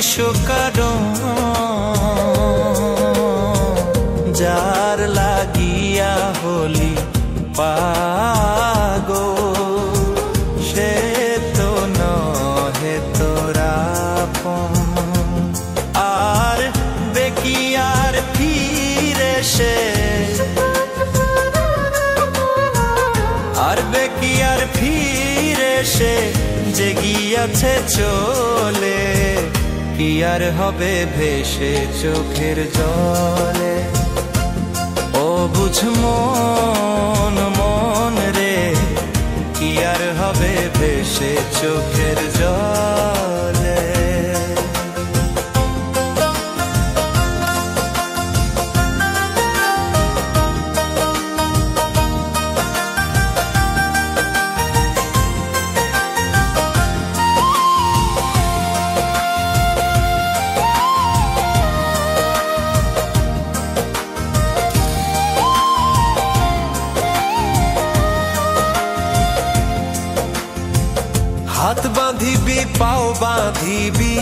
বিষকারণ যার লাগিয়া হলি পাগল সে তো নহে তোরা আপন। আর বেকিয়ার ফিরে সে বেকিয়ার ফিরে সে যে গিয়াছে চলে কি আর হবে ভেসে চোখের জলে। ও বুঝ মন মন রে কি আর হবে ভেসে চোখের জলে। হাত বাঁধিবি পাও বাঁধিবি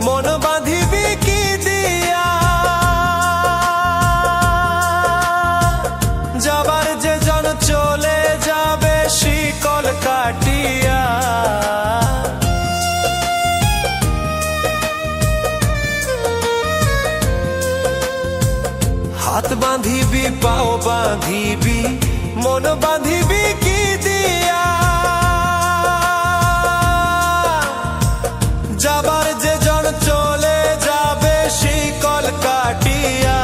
মন বাঁধিবি কি দিয়া, যাবার যে জন চলে যাবে শিকল কাটিয়া। হাত বাঁধিবি পাও বাঁধিবি মন বাঁধিবি কি দিয়া, যাবার যে জন চলে যাবে শিকল কাটিয়া।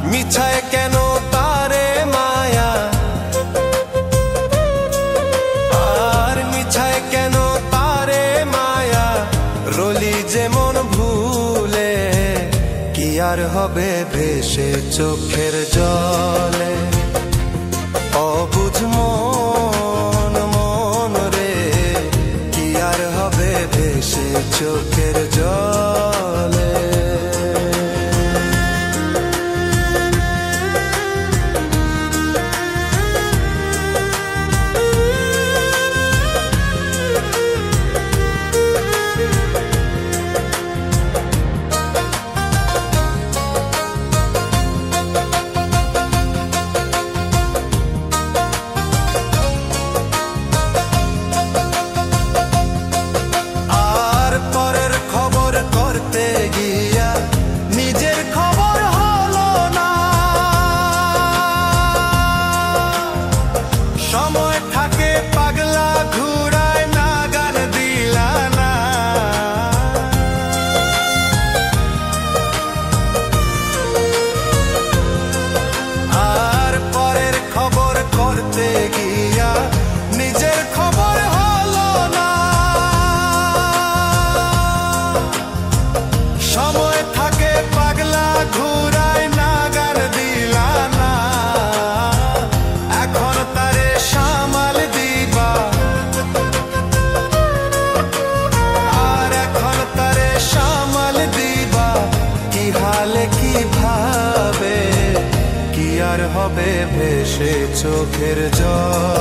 মিছায় কেন তারে মায়া আর মিছায় কেন তারে মায়া, রলি যেমন ভুলে কি আর হবে ভেসে চোখের জলে। অবুঝ মন মন রে কি আর হবে ভেসে চোখের জলে। হবে ভেসে চোখের জল।